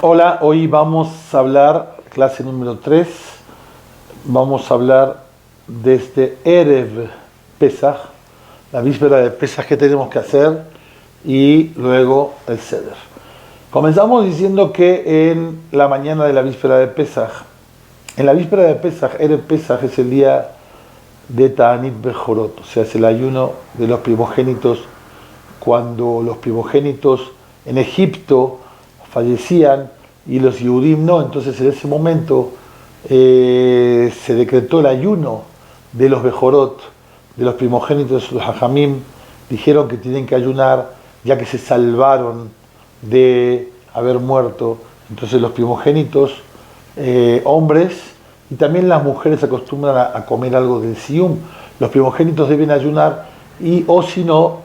Hola, hoy vamos a hablar, clase número 3, vamos a hablar desde Erev Pesach, la víspera de Pesach que tenemos que hacer, y luego el Seder. Comenzamos diciendo que en la mañana de la víspera de Pesach, en la víspera de Pesach, Erev Pesach es el día de Ta'anit Bejorot, o sea, es el ayuno de los primogénitos, cuando los primogénitos en Egipto fallecían y los Yehudim no, entonces en ese momento se decretó el ayuno de los Bejorot, de los primogénitos. Los Hajamim dijeron que tienen que ayunar ya que se salvaron de haber muerto. Entonces los primogénitos, hombres, y también las mujeres acostumbran a comer algo del Siyum. Los primogénitos deben ayunar y, o si no,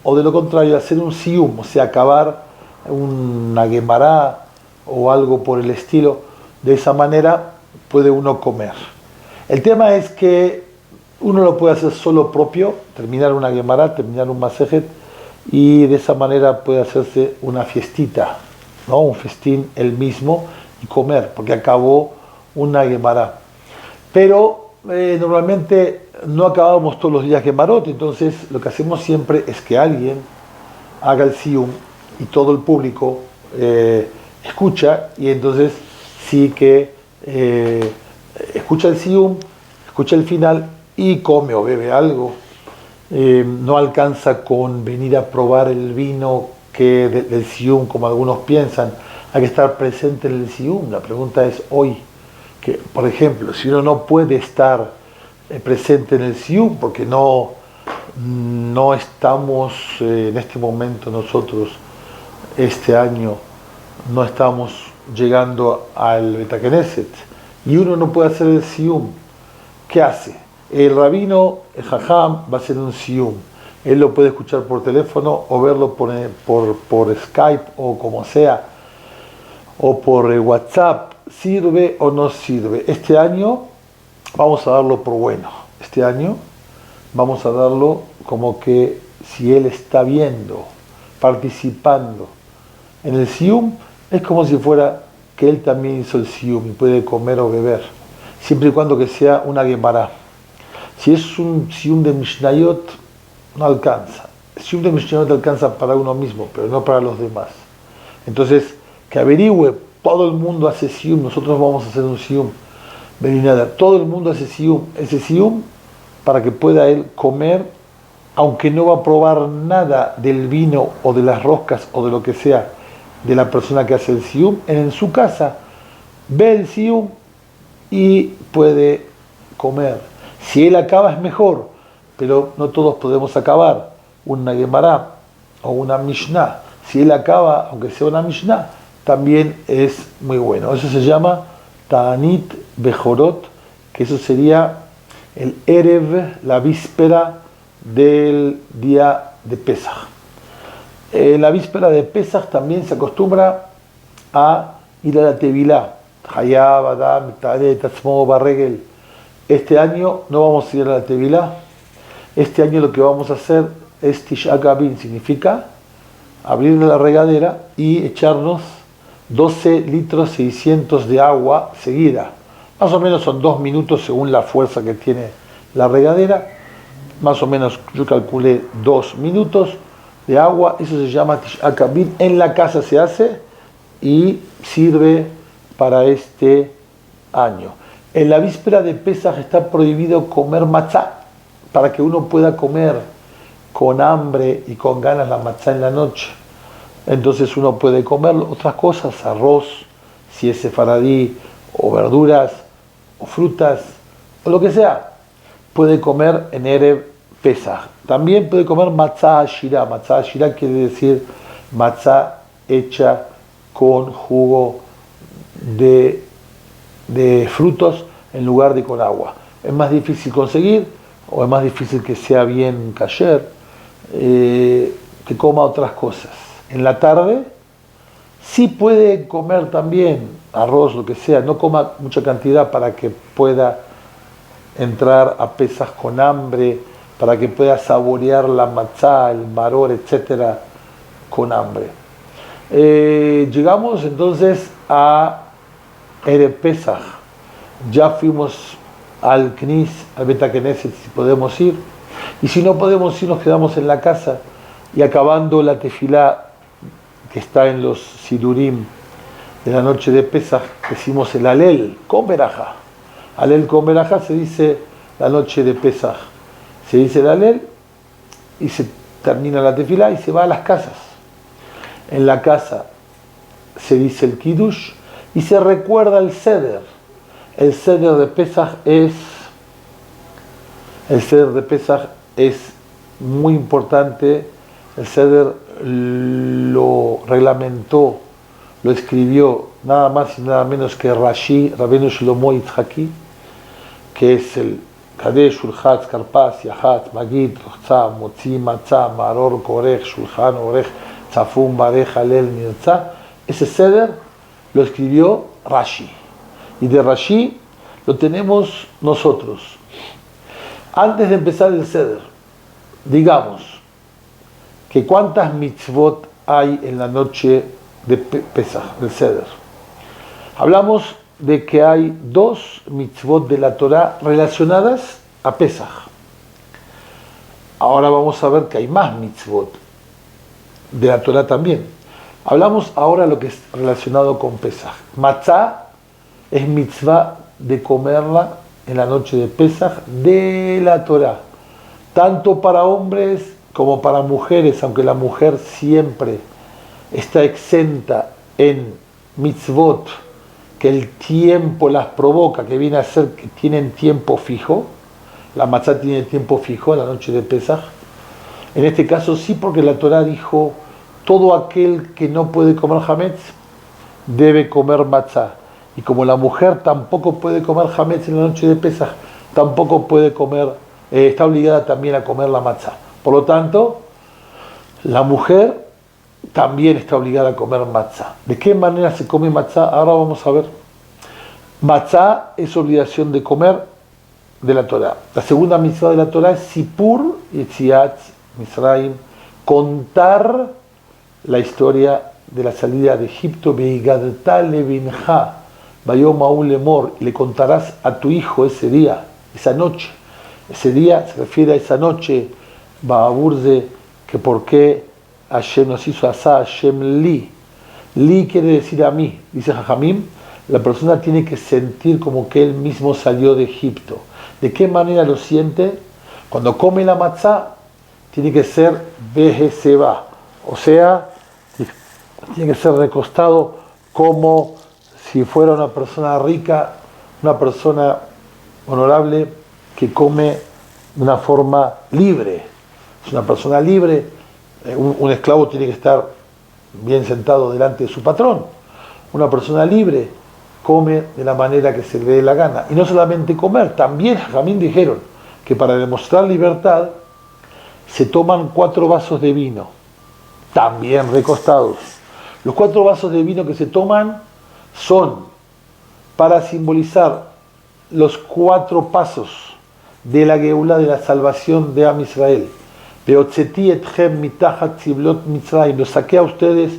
o de lo contrario, hacer un Siyum, o sea, acabar una Gemara o algo por el estilo. De esa manera puede uno comer. El tema es que uno lo puede hacer solo propio, terminar una Gemara, terminar un Masejet, y de esa manera puede hacerse una fiestita, ¿no? Un festín él mismo y comer, porque acabó una Gemara. Pero normalmente no acabamos todos los días Gemarot, entonces lo que hacemos siempre es que alguien haga el Siyum y todo el público escucha, y entonces sí que escucha el Siyum, escucha el final y come o bebe algo. No alcanza con venir a probar el vino del Siyum, como algunos piensan. Hay que estar presente en el Siyum. La pregunta es hoy, que por ejemplo, si uno no puede estar presente en el Siyum, porque no estamos en este momento nosotros, este año, no estamos llegando al Beit HaKnesset, y uno no puede hacer el Siyum, ¿qué hace? El rabino, el Jajam, va a hacer un Siyum. Él lo puede escuchar por teléfono o verlo por Skype o como sea, o por WhatsApp. ¿Sirve o no sirve? Este año vamos a darlo por bueno. Este año vamos a darlo como que si él está viendo, participando en el Siyum, es como si fuera que él también hizo el Siyum y puede comer o beber, siempre y cuando que sea una Gemara. Si es un Siyum de Mishnayot, no alcanza. El Siyum de Mishnayot alcanza para uno mismo, pero no para los demás. Entonces, que averigüe, todo el mundo hace Siyum, nosotros vamos a hacer un Siyum. Nada, todo el mundo hace Siyum, ese Siyum, para que pueda él comer, aunque no va a probar nada del vino o de las roscas o de lo que sea de la persona que hace el Siyum, en su casa ve el Siyum y puede comer. Si él acaba es mejor, pero no todos podemos acabar una Gemara o una Mishnah. Si él acaba, aunque sea una Mishnah, también es muy bueno. Eso se llama Ta'anit Bejorot, que eso sería el Erev, la víspera del día de Pesach. La víspera de Pesach también se acostumbra a ir a la Tevilá. Hayab, Adam, Tare, Tatzmo, Barregel. Este año no vamos a ir a la Tevilá. Este año lo que vamos a hacer es Tisha B'Av, significa abrir la regadera y echarnos 12 litros 600 de agua seguida. Más o menos son 2 minutos según la fuerza que tiene la regadera. Más o menos yo calculé 2 minutos de agua. Eso se llama Tisha B'Av. En la casa se hace y sirve para este año. En la víspera de Pesach está prohibido comer matzá, para que uno pueda comer con hambre y con ganas la matzá en la noche. Entonces uno puede comer otras cosas, arroz, si es sefaradí, o verduras, o frutas, o lo que sea. Puede comer en Erev Pesach. También puede comer matzá ashirá. Matzá ashirá quiere decir matzá hecha con jugo de frutos en lugar de con agua. Es más difícil conseguir, o es más difícil que sea bien kasher, que coma otras cosas. En la tarde sí puede comer también arroz, lo que sea, no coma mucha cantidad para que pueda entrar a Pesach con hambre, para que pueda saborear la matzá, el maror, etcétera, con hambre. Llegamos entonces a Erev Pesach. Ya fuimos al Knis, al Beta Knesset, si podemos ir. Y si no podemos ir, nos quedamos en la casa y acabando la tefilá que está en los Sidurim de la noche de Pesach, decimos el Alel con Berajá. Alel con Berajá se dice la noche de Pesach. Se dice el Alel y se termina la tefilá y se va a las casas. En la casa se dice el Kiddush y se recuerda el Seder. El Seder de Pesach es muy importante. El Seder lo reglamentó, lo escribió nada más y nada menos que Rashi, Rabbeinu Shlomo Yitzhaki, que es el Kadesh, Shulchat, Karpas, Yahat, Magid, Rochza, Motzi, Matzah, Maror, Korech, Shulchan, Orech, Tzafum, Barej, Halel, Nirtzah. Ese Seder lo escribió Rashi. Y de Rashi lo tenemos nosotros. Antes de empezar el Seder, digamos que cuántas mitzvot hay en la noche de Pesach, del Seder. Hablamos de que hay 2 mitzvot de la Torah relacionadas a Pesach. Ahora vamos a ver que hay más mitzvot de la Torah también. Hablamos ahora lo que es relacionado con Pesach. Matzah es mitzvah de comerla en la noche de Pesach de la Torah, tanto para hombres como para mujeres, aunque la mujer siempre está exenta en mitzvot que el tiempo las provoca, que viene a ser que tienen tiempo fijo. La matzah tiene tiempo fijo en la noche de Pesach. En este caso sí, porque la Torah dijo: todo aquel que no puede comer hametz debe comer matzah. Y como la mujer tampoco puede comer hametz en la noche de Pesach, tampoco puede comer, está obligada también a comer la matzah. Por lo tanto, la mujer también está obligada a comer matzah. ¿De qué manera se come matzah? Ahora vamos a ver. Matzah es obligación de comer de la Torah. La segunda mitzvah de la Torah es Sipur Yetziat Misraim, contar la historia de la salida de Egipto. Veigadta levinja bayom ha'u lemor, y le contarás a tu hijo ese día, esa noche. Ese día se refiere a esa noche, Ba'aburze, que por qué Hashem nos hizo asá, Hashem li. Li quiere decir a mí, dice Jajamim. La persona tiene que sentir como que él mismo salió de Egipto. ¿De qué manera lo siente? Cuando come la matzah, tiene que ser Beheseba, o sea, tiene que ser recostado como si fuera una persona rica, una persona honorable que come de una forma libre. Es una persona libre. Un esclavo tiene que estar bien sentado delante de su patrón. Una persona libre come de la manera que se le dé la gana. Y no solamente comer, también Jamín dijeron que para demostrar libertad se toman 4 vasos de vino, también recostados. Los 4 vasos de vino que se toman son para simbolizar los 4 pasos de la Geulá, de la salvación de Am Israel. Beotzeti etchem mitachat tziblot Mitzrayim, los saqué a ustedes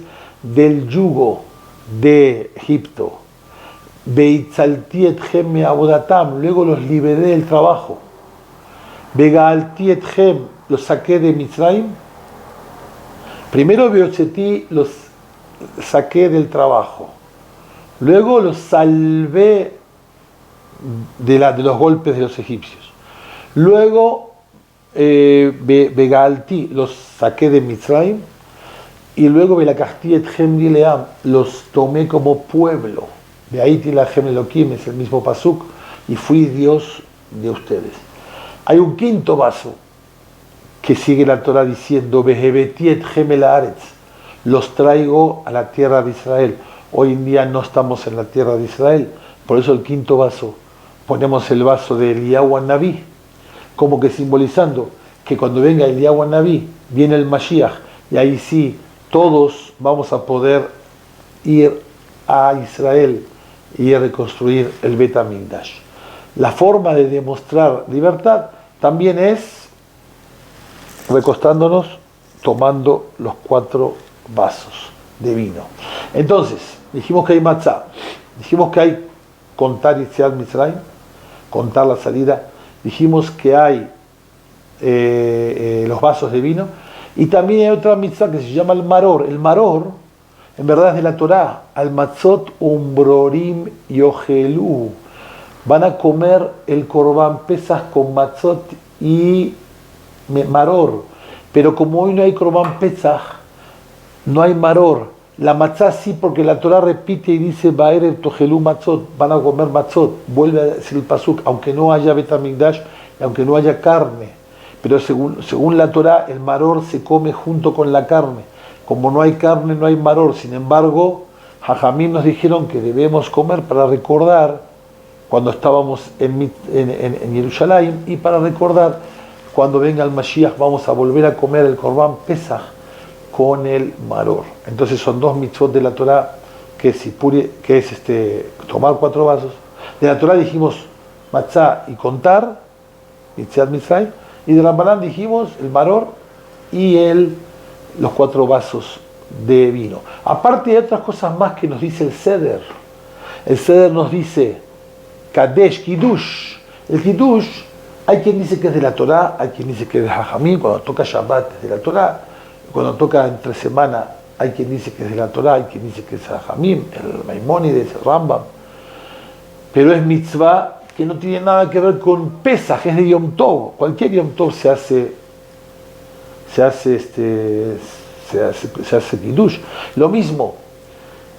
del yugo de Egipto. Beitzalti etchem me'avodatam, luego los liberé del trabajo. Begaalti etchem, los saqué de Mitzrayim. Primero Beotzeti los saqué del trabajo. Luego los salvé de los golpes de los egipcios. Luego Begalti los saqué de Mitzrayim. Y luego Belakachti etchem Gileam, los tomé como pueblo. De ahí Tilahem Elohim, es el mismo pasuk, y fui Dios de ustedes. Hay un 5.º vaso que sigue la Torah diciendo: Behebeti etchem el haaretz, los traigo a la tierra de Israel. Hoy en día no estamos en la tierra de Israel, por eso el 5.º vaso ponemos el vaso de Eliyahu Naví, como que simbolizando que cuando venga Eliyahu Naví viene el Mashiach, y ahí sí todos vamos a poder ir a Israel y a reconstruir el Bet HaMikdash. La forma de demostrar libertad también es recostándonos, tomando los 4 vasos de vino. Entonces, dijimos que hay matzá, dijimos que hay contar Yetziat Mitzrayim, contar la salida, dijimos que hay los vasos de vino, y también hay otra mitzvah que se llama el maror. El maror, en verdad, es de la Torá. Al matzot umbrorim yogelú. Van a comer el corbán pesas con matzot y maror. Pero como hoy no hay corbán pesas, no hay maror. La matzá sí, porque la Torá repite y dice Baerev togelú matzot. Van a comer matzot. Vuelve a decir el pasuk, aunque no haya betamigdash y aunque no haya carne. Pero según la Torá, el maror se come junto con la carne. Como no hay carne, no hay maror. Sin embargo, Jajamim nos dijeron que debemos comer para recordar cuando estábamos en Jerusalén, y para recordar cuando venga el Mashiach vamos a volver a comer el Corbán Pesach con el maror. Entonces son dos mitzvot de la Torá, que es tomar 4 vasos. De la Torá dijimos matzá y contar, Yetziat Mitzrayim. Y de Rambanán dijimos el maror y los 4 vasos de vino. Aparte de otras cosas más que nos dice el Seder. El Seder nos dice Kadesh, Kiddush. El Kiddush, hay quien dice que es de la Torá, hay quien dice que es de Jajamim. Cuando toca Shabbat es de la Torá. Cuando toca entre semana hay quien dice que es de la Torá, hay quien dice que es de Jajamim, el Maimónides, el Rambam. Pero es mitzvah que no tiene nada que ver con Pesaj, es de Yom Tov. Cualquier Yom Tov se hace Kiddush. Lo mismo,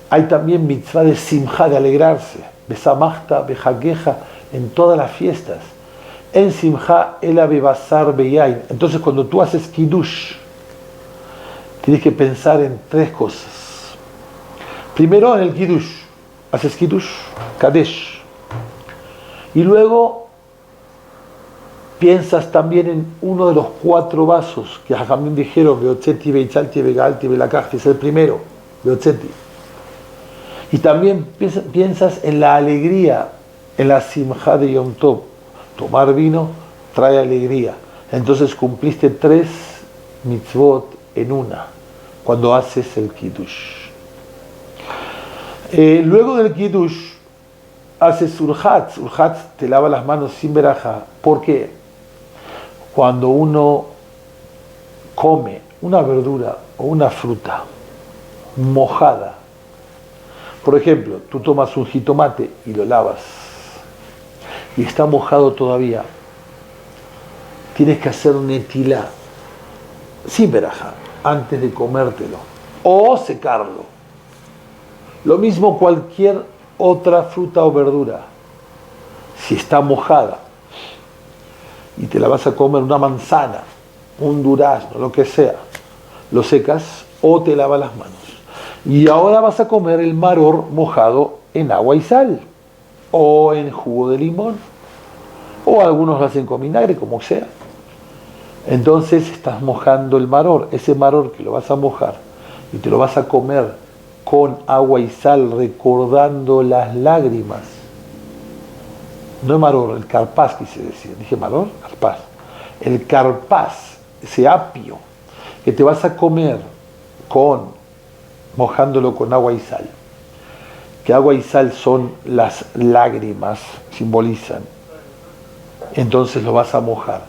hay también mitzvah de Simcha, de alegrarse. Besamachta, bejaqueja, en todas las fiestas. En Simcha, ela bebasar beyain. Entonces, cuando tú haces Kiddush, tienes que pensar en 3 cosas. Primero, en el Kiddush. Haces Kiddush, Kadesh. Y luego piensas también en uno de los 4 vasos que Jajamim dijeron, Beotzeti, Beichalti, Begalti, Belakachti, es el primero, Beotzeti. Y también piensas en la alegría, en la simja de Yom Tov. Tomar vino trae alegría. Entonces cumpliste 3 mitzvot en una, cuando haces el Kiddush. Luego del Kiddush, haces Urhatz. Urhatz te lava las manos sin verajá. ¿Por qué? Cuando uno come una verdura o una fruta mojada, por ejemplo, tú tomas un jitomate y lo lavas y está mojado todavía, tienes que hacer netilá sin verajá antes de comértelo o secarlo. Lo mismo cualquier otra fruta o verdura, si está mojada y te la vas a comer, una manzana, un durazno, lo que sea, lo secas o te lavas las manos. Y ahora vas a comer el maror mojado en agua y sal, o en jugo de limón, o algunos lo hacen con vinagre, como sea. Entonces estás mojando el maror, ese maror que lo vas a mojar y te lo vas a comer con agua y sal, recordando las lágrimas. No el maror, el carpaz quise decir. Dije maror, carpaz. El carpaz, ese apio que te vas a comer mojándolo con agua y sal. Que agua y sal son las lágrimas, simbolizan. Entonces lo vas a mojar.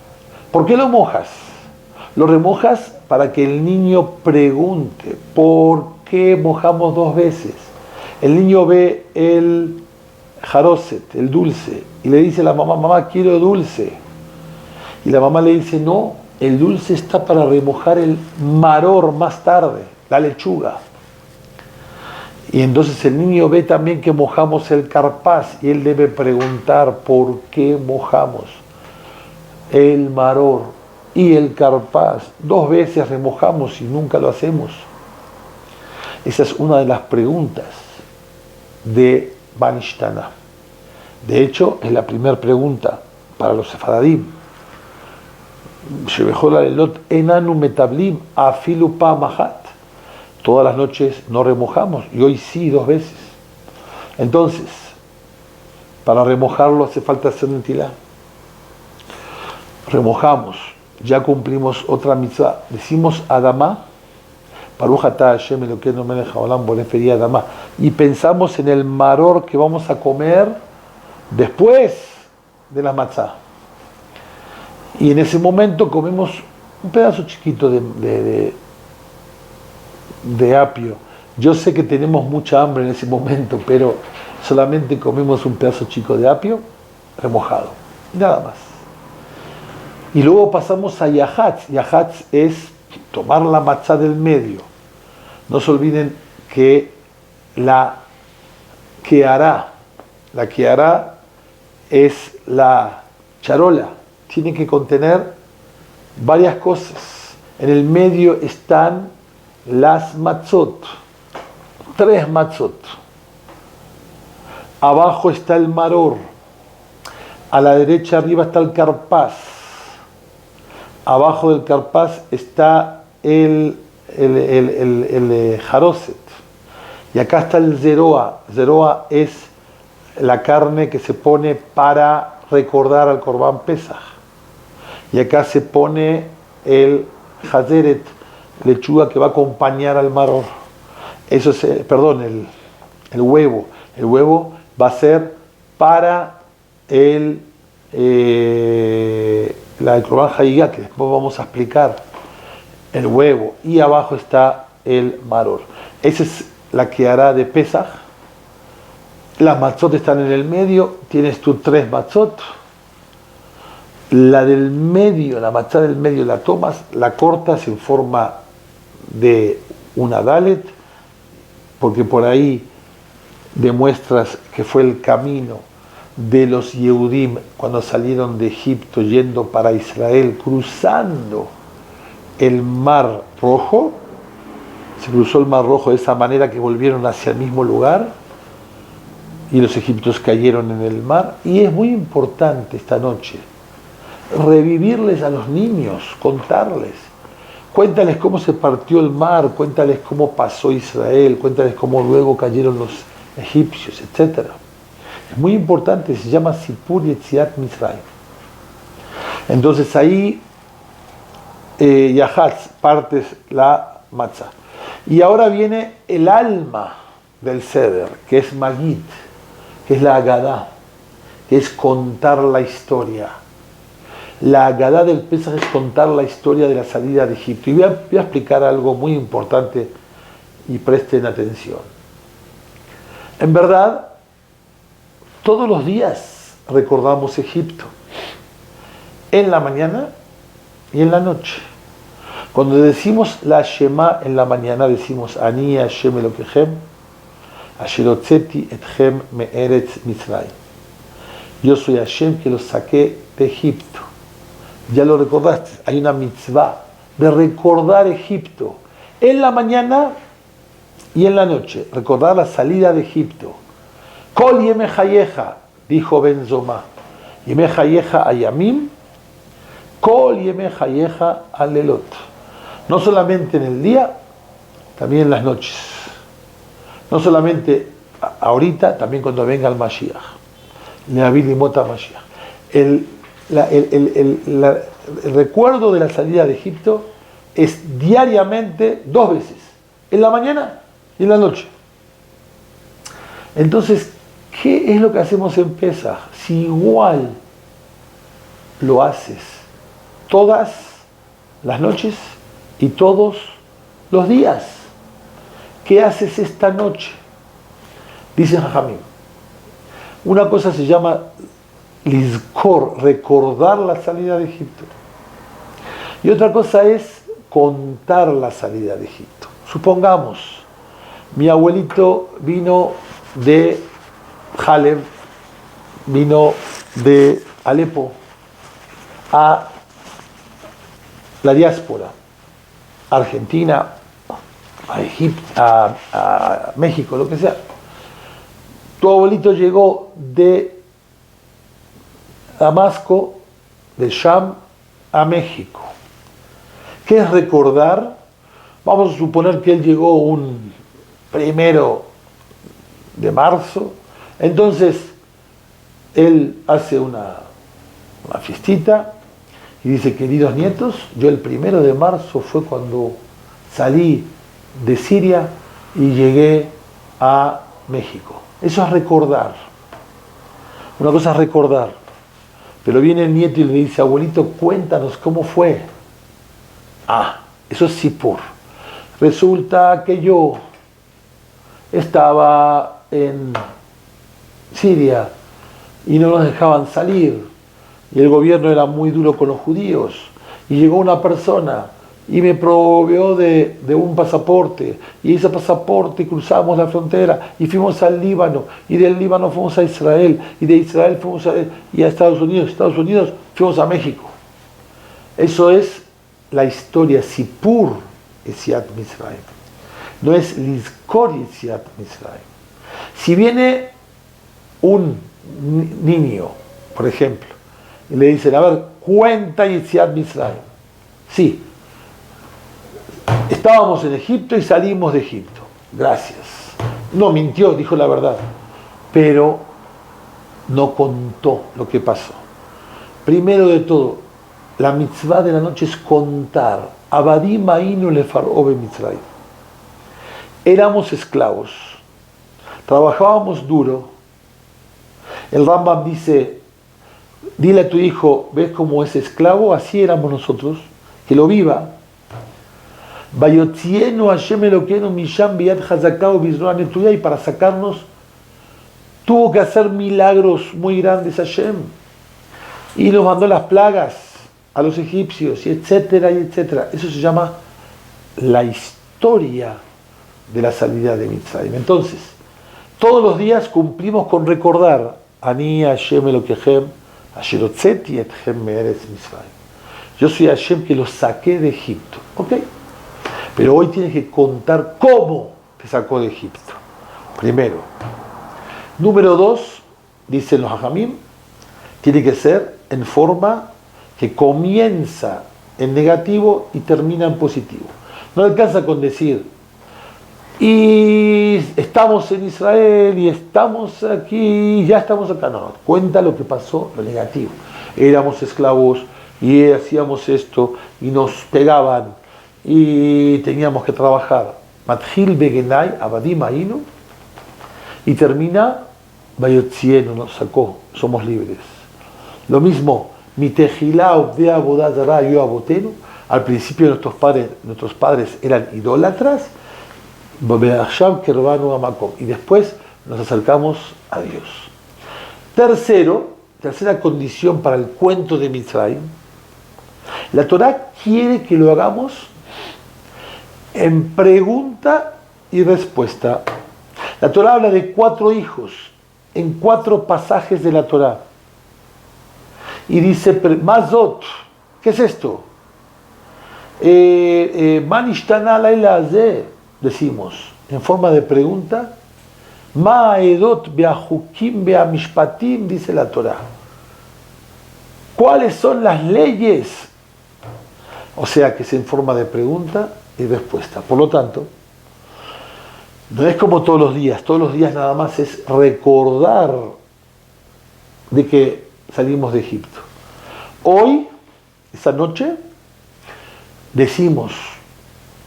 ¿Por qué lo mojas? Lo remojas para que el niño pregunte, ¿por qué mojamos 2 veces? El niño ve el jaroset, el dulce, y le dice a la mamá, mamá, quiero dulce. Y la mamá le dice, no, el dulce está para remojar el maror más tarde, la lechuga. Y entonces el niño ve también que mojamos el carpaz y él debe preguntar por qué mojamos el maror y el carpaz. 2 veces remojamos y nunca lo hacemos. Esa es una de las preguntas de Banishtana. De hecho, es la primera pregunta para los sefaradim. Shebechol alelot enanu metablim afilu pa'am-achat. Todas las noches no remojamos y hoy sí 2 veces. Entonces, para remojarlo hace falta hacer netilá. Remojamos, ya cumplimos otra mitzvah. Decimos Adamá Baruch atah Hashem Elokeinu melech haolam borei adamah, y pensamos en el maror que vamos a comer después de la matzá. Y en ese momento comemos un pedazo chiquito de apio. Yo sé que tenemos mucha hambre en ese momento, pero solamente comemos un pedazo chico de apio remojado, nada más. Y luego pasamos a yahatz. Yahatz es tomar la matzá del medio. No se olviden que la kehará es la charola, tiene que contener varias cosas. En el medio están las matzot, 3 matzot. Abajo está el maror, a la derecha arriba está el carpaz, abajo del carpaz está el jaroset, y acá está el zeroa. Zeroa es la carne que se pone para recordar al Corbán Pesaj, y acá se pone el hazeret, lechuga que va a acompañar al maror. Eso es, el huevo. El huevo va a ser para el Corbán Hagigá, que después vamos a explicar. El huevo, y abajo está el maror. Esa es la que hará de Pesaj. Las matzot están en el medio, tienes tú 3 matzot. La del medio, la matzá del medio la tomas, la cortas en forma de una dalet, porque por ahí demuestras que fue el camino de los Yehudim cuando salieron de Egipto yendo para Israel, cruzando el Mar Rojo. Se cruzó el Mar Rojo de esa manera que volvieron hacia el mismo lugar y los egipcios cayeron en el mar. Y es muy importante esta noche revivirles a los niños, contarles, cuéntales cómo se partió el mar, cuéntales cómo pasó Israel, cuéntales cómo luego cayeron los egipcios, etc. Es muy importante, se llama Sipur Yetziat Mitzrayim. Entonces ahí yahatz, partes la matzah. Y ahora viene el alma del Seder, que es Magid, que es la Agadá, que es contar la historia. La Agadá del Pesaj es contar la historia de la salida de Egipto. Y voy a explicar algo muy importante y presten atención. En verdad, todos los días recordamos Egipto, en la mañana y en la noche. Cuando decimos la Shema en la mañana, decimos Ani Hashem Elokechem, Asher hotzeti etchem me'eretz Mitzrayim. Yo soy Hashem que los saqué de Egipto. Ya lo recordaste, hay una mitzvah de recordar Egipto en la mañana y en la noche, recordar la salida de Egipto. Kol yeme hayeja, dijo Ben Zoma, yeme hayeja ayamim, kol yeme hayeja alelot. No solamente en el día, también en las noches. No solamente ahorita, también cuando venga el Mashiach. Neavil y Mota Mashiach. El recuerdo de la salida de Egipto es diariamente 2 veces, en la mañana y en la noche. Entonces, ¿qué es lo que hacemos en Pesaj? Si igual lo haces todas las noches y todos los días, ¿qué haces esta noche? Dice Jajamim, una cosa se llama Lizkor, recordar la salida de Egipto. Y otra cosa es contar la salida de Egipto. Supongamos, mi abuelito vino de Haleb, vino de Alepo a la diáspora, Argentina, a Egipto, a México, lo que sea. Tu abuelito llegó de Damasco, de Sham, a México. ¿Qué es recordar? Vamos a suponer que él llegó un 1 de marzo. Entonces, él hace una fiestita y dice, queridos nietos, yo el 1 de marzo fue cuando salí de Siria y llegué a México. Eso es recordar. Una cosa es recordar. Pero viene el nieto y le dice, abuelito, cuéntanos cómo fue. Ah, eso es Sipur. Resulta que yo estaba en Siria y no nos dejaban salir. Y el gobierno era muy duro con los judíos. Y llegó una persona y me proveó de un pasaporte, y ese pasaporte cruzamos la frontera y fuimos al Líbano, y del Líbano fuimos a Israel, y de Israel fuimos a Estados Unidos fuimos a México. Eso es la historia Sipur Yetziat Mitzrayim, no es Lizkor Yetziat Mitzrayim. Si viene un niño, por ejemplo, y le dicen, a ver, cuenta Yetziat Mitzrayim. Sí, estábamos en Egipto y salimos de Egipto. Gracias. No mintió, dijo la verdad. Pero no contó lo que pasó. Primero de todo, la mitzvah de la noche es contar. Abadim ainu lefar'o b'Mitzrayim. Éramos esclavos. Trabajábamos duro. El Rambam dice, dile a tu hijo, ¿ves cómo es esclavo? Así éramos nosotros. Que lo viva. Y para sacarnos tuvo que hacer milagros muy grandes Hashem y nos mandó las plagas a los egipcios y etcétera y etcétera. Eso se llama la historia de la salida de Mitzrayim. Entonces todos los días cumplimos con recordar Ani Hashem Elokehem Asher hotzeti etchem me'eretz Mitzrayim. Yo soy Hashem que los saqué de Egipto. ¿Ok? Pero hoy tienes que contar cómo te sacó de Egipto. Primero. Número 2, dicen los hajamim, tiene que ser en forma que comienza en negativo y termina en positivo. No alcanza con decir, y estamos en Israel, y estamos aquí, y ya estamos acá. No, cuenta lo que pasó, lo negativo. Éramos esclavos, y hacíamos esto, y nos pegaban, y teníamos que trabajar. Matjil begenai abadim ainu, y termina bayotzienu, nos sacó, somos libres. Lo mismo, mitejilá obde abodazara yo abotenu, al principio nuestros padres eran idólatras, y después nos acercamos a Dios. Tercera condición para el cuento de Mitzrayim, la Torá quiere que lo hagamos en pregunta y respuesta. La Torá habla de 4 hijos en 4 pasajes de la Torá. Y dice, Mazot, ¿qué es esto? Manishtana laila azeh, decimos, en forma de pregunta. Ma'edot beahukim beamishpatim, dice la Torá. ¿Cuáles son las leyes? O sea que es en forma de pregunta y respuesta. Por lo tanto, no es como todos los días nada más es recordar de que salimos de Egipto. Hoy, esta noche, decimos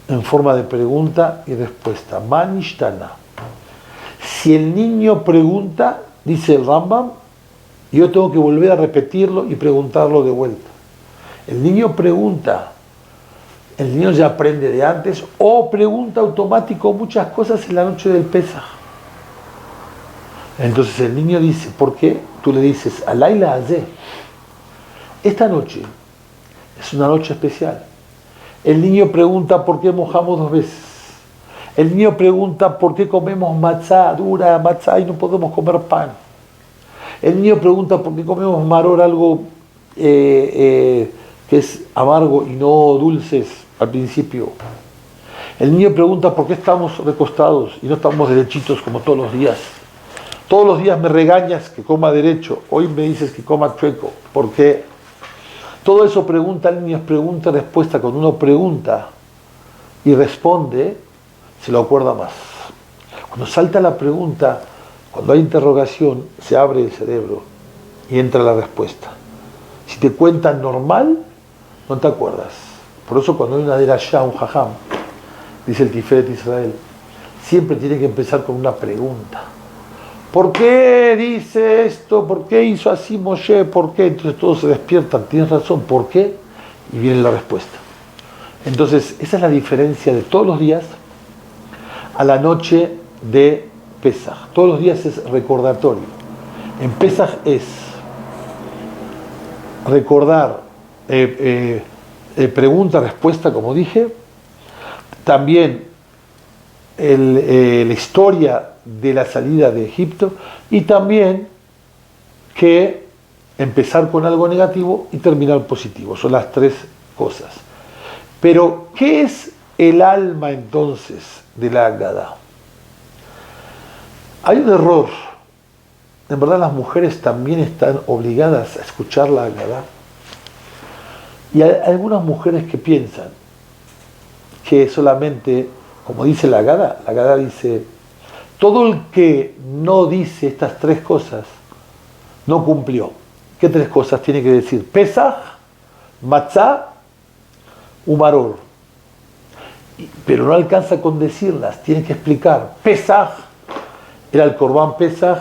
en forma de pregunta y respuesta, Manishtana. Si el niño pregunta, dice el Rambam, yo tengo que volver a repetirlo y preguntarlo de vuelta. El niño pregunta, el niño ya aprende de antes o pregunta automático muchas cosas en la noche del Pesaj. Entonces el niño dice, ¿por qué? Tú le dices, Alayla Azeh, esta noche es una noche especial. El niño pregunta por qué mojamos 2 veces. El niño pregunta por qué comemos matzá, dura matzá y no podemos comer pan. El niño pregunta por qué comemos maror, algo que es amargo y no dulces al principio. El niño pregunta por qué estamos recostados y no estamos derechitos como todos los días. Todos los días me regañas que coma derecho, hoy me dices que coma chueco. ¿Por qué? Todo eso pregunta el niño, es pregunta y respuesta. Cuando uno pregunta y responde, se lo acuerda más. Cuando salta la pregunta, cuando hay interrogación, se abre el cerebro y entra la respuesta. Si te cuentan normal, no te acuerdas. Por eso cuando hay una derashá, un jajam, dice el Tiferet Israel, siempre tiene que empezar con una pregunta. ¿Por qué dice esto? ¿Por qué hizo así Moshe? ¿Por qué? Entonces todos se despiertan, tienes razón, ¿por qué? Y viene la respuesta. Entonces, esa es la diferencia de todos los días a la noche de Pesaj. Todos los días es recordatorio. En Pesaj es recordar, pregunta, respuesta, como dije. También la historia de la salida de Egipto, y también que empezar con algo negativo y terminar positivo. Son las tres cosas. Pero, ¿qué es el alma entonces de la Haggadah? Hay un error. En verdad las mujeres también están obligadas a escuchar la Haggadah. Y hay algunas mujeres que piensan que solamente, como dice la Haggadah dice, todo el que no dice estas tres cosas, no cumplió. ¿Qué tres cosas tiene que decir? Pesaj, Matzah, Umaror. Pero no alcanza con decirlas, tiene que explicar. Pesaj era el Corbán Pesaj,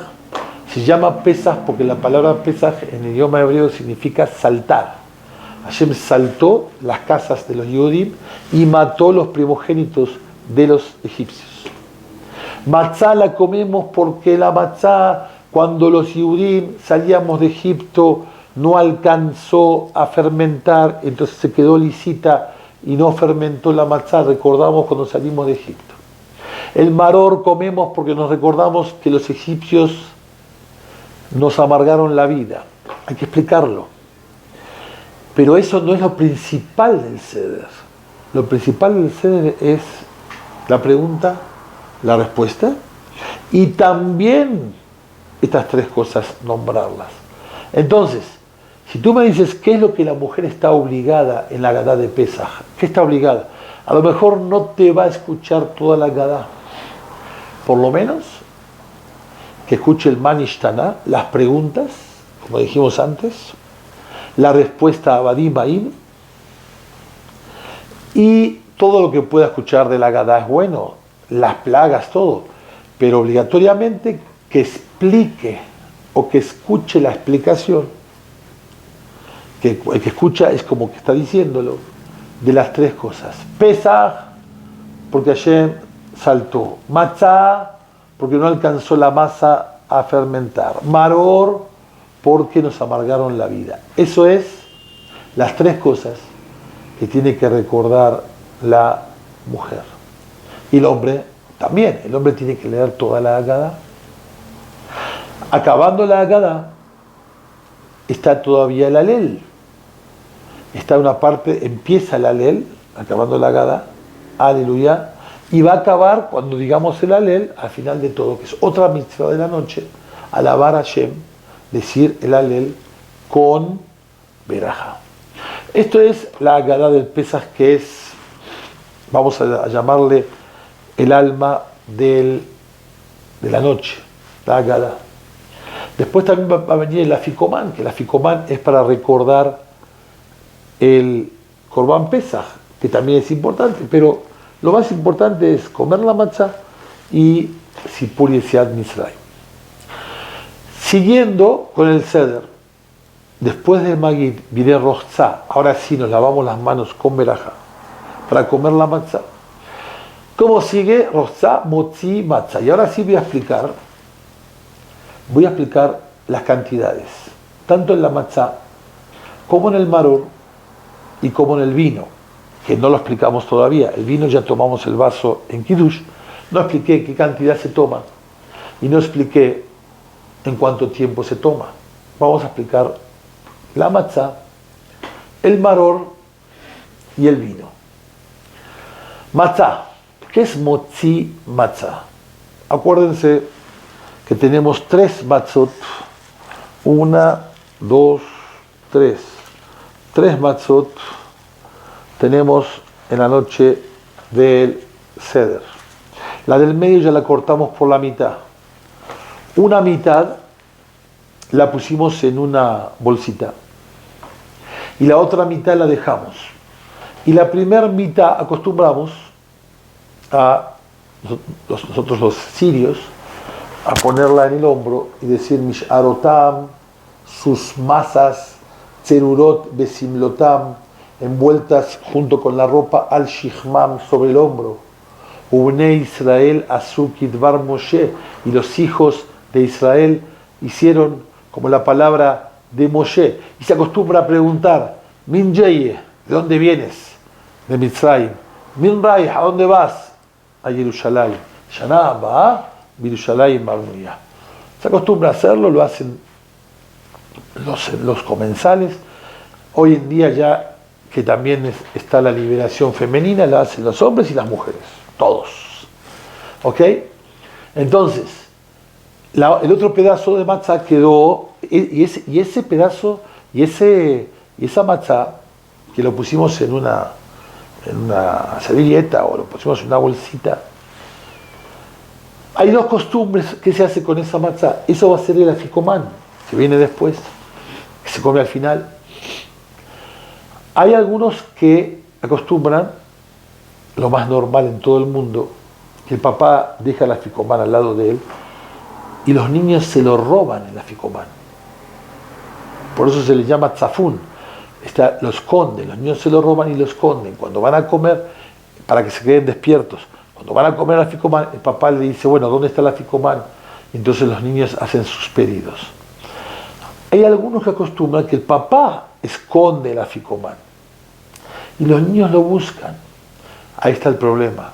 se llama Pesaj porque la palabra Pesaj en el idioma hebreo significa saltar. Hashem saltó las casas de los Yehudim y mató los primogénitos de los egipcios. Matzá la comemos porque la matzá, cuando los Yehudim salíamos de Egipto, no alcanzó a fermentar, entonces se quedó lisita y no fermentó la matzá, recordamos cuando salimos de Egipto. El maror comemos porque nos recordamos que los egipcios nos amargaron la vida. Hay que explicarlo. Pero eso no es lo principal del Seder. Lo principal del Seder es la pregunta, la respuesta, y también estas tres cosas nombrarlas. Entonces, si tú me dices qué es lo que la mujer está obligada en la Haggadah de Pesaj, ¿qué está obligada? A lo mejor no te va a escuchar toda la Haggadah. Por lo menos que escuche el Manishtaná, las preguntas, como dijimos antes, la respuesta a Vadim Ba'im, y todo lo que pueda escuchar de la Haggadah es bueno, las plagas, todo, pero obligatoriamente que explique o que escuche la explicación, que el que escucha es como que está diciéndolo, de las tres cosas. Pesaj, porque Hashem saltó. Matzah, porque no alcanzó la masa a fermentar. Maror, porque nos amargaron la vida. Eso es las tres cosas que tiene que recordar la mujer. Y el hombre también. El hombre tiene que leer toda la Haggadah. Acabando la Haggadah, está todavía el Alel. Está una parte, empieza el Alel, acabando la Haggadah, aleluya, y va a acabar cuando digamos el Alel, al final de todo, que es otra mitzvah de la noche, alabar a Hashem, decir el Alel con Berajá. Esto es la Haggadah del Pesaj, que es, vamos a llamarle el alma de la noche, la Haggadah. Después también va a venir el Aficomán, que el Aficomán es para recordar el Corbán Pesaj, que también es importante, pero lo más importante es comer la matzah y Sipur Yetziat Mitzrayim. Siguiendo con el Seder, después del Magid viene Rochza. Ahora sí nos lavamos las manos con Berajá para comer la matzah. ¿Cómo sigue? Rochza, Motzi, Matzah. Y ahora sí voy a explicar las cantidades, tanto en la matzah como en el maror y como en el vino, que no lo explicamos todavía. El vino ya tomamos el vaso en Kiddush, no expliqué qué cantidad se toma y no expliqué en cuánto tiempo se toma. Vamos a explicar la matzah, el maror y el vino. Matzah, ¿qué es motzi matzah? Acuérdense que tenemos tres matzot, una, dos, tres. Tres matzot tenemos en la noche del Seder. La del medio ya la cortamos por la mitad. Una mitad la pusimos en una bolsita y la otra mitad la dejamos. Y la primera mitad acostumbramos a nosotros los sirios a ponerla en el hombro y decir Misharotam, sus masas, Tserurot Besimlotam, envueltas junto con la ropa al Shihmam sobre el hombro. Ubne Israel Azukidvar Moshe, y los hijos de Israel hicieron como la palabra de Moshe. Y se acostumbra a preguntar, Min Yeye, ¿de dónde vienes? De Mitzrayim. Min Rai, ¿a dónde vas? A Jerusalén. Shana Ba, Jerusalén Barnuya. Se acostumbra a hacerlo, lo hacen los comensales. Hoy en día ya que también está la liberación femenina, la hacen los hombres y las mujeres, todos. ¿Ok? Entonces, el otro pedazo de matzá quedó, y ese pedazo, y esa matzá, que lo pusimos en una servilleta o lo pusimos en una bolsita, hay dos costumbres que se hace con esa matzá. Eso va a ser el aficomán, que viene después, que se come al final. Hay algunos que acostumbran, lo más normal en todo el mundo, que el papá deja el aficomán al lado de él y los niños se lo roban el aficomán. Por eso se les llama tzafún. Lo esconden, los niños se lo roban y lo esconden. Cuando van a comer, para que se queden despiertos, cuando van a comer el aficomán, el papá le dice, bueno, ¿dónde está el aficomán? Y entonces los niños hacen sus pedidos. Hay algunos que acostumbran que el papá esconde el aficomán y los niños lo buscan. Ahí está el problema,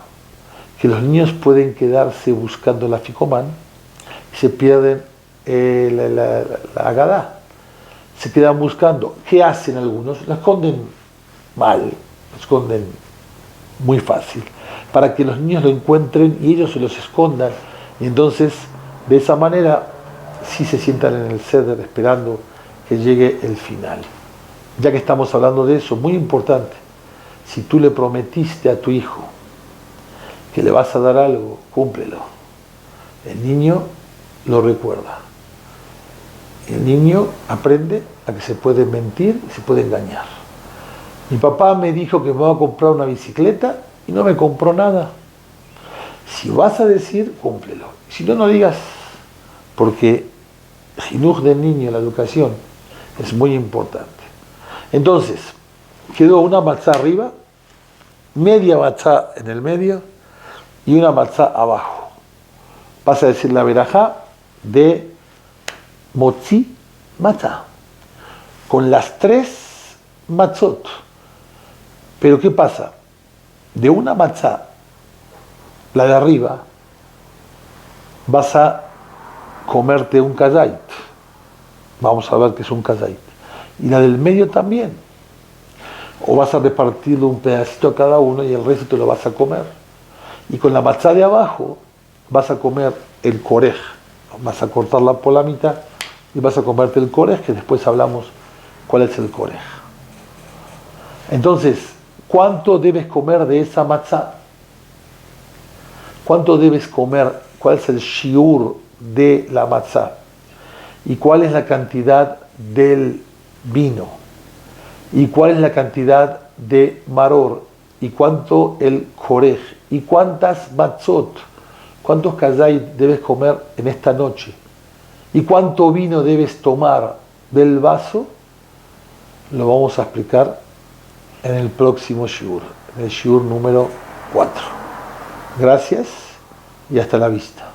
que los niños pueden quedarse buscando el aficomán y se pierden la agadá. Se quedan buscando. ¿Qué hacen algunos? La esconden mal, la esconden muy fácil, para que los niños lo encuentren y ellos se los escondan. Y entonces, de esa manera, sí se sientan en el ceder esperando que llegue el final. Ya que estamos hablando de eso, muy importante, si tú le prometiste a tu hijo que le vas a dar algo, cúmplelo. El niño lo recuerda. El niño aprende a que se puede mentir y se puede engañar. Mi papá me dijo que me va a comprar una bicicleta y no me compró nada. Si vas a decir, cúmplelo. Si no, no digas, porque el jinuj del niño, la educación, es muy importante. Entonces, quedó una matzá arriba, media matzá en el medio y una matzá abajo. Vas a decir la verajá de motzi matzá, con las 3 matzot. Pero ¿qué pasa? De una matzá, la de arriba, vas a comerte un kazait. Vamos a ver qué es un kazait. Y la del medio también. O vas a repartirle un pedacito a cada uno y el resto te lo vas a comer. Y con la matzá de abajo vas a comer el korej. Vas a cortarla por la mitad y vas a comerte el korej, que después hablamos cuál es el korej. Entonces, ¿cuánto debes comer de esa matzá? ¿Cuánto debes comer? ¿Cuál es el shiur de la matzá? ¿Y cuál es la cantidad del vino? ¿Y cuál es la cantidad de maror? ¿Y cuánto el korej? ¿Y cuántas matzot? ¿Cuántos kazait debes comer en esta noche? ¿Y cuánto vino debes tomar del vaso? Lo vamos a explicar en el próximo shiur, en el shiur número 4. Gracias y hasta la vista.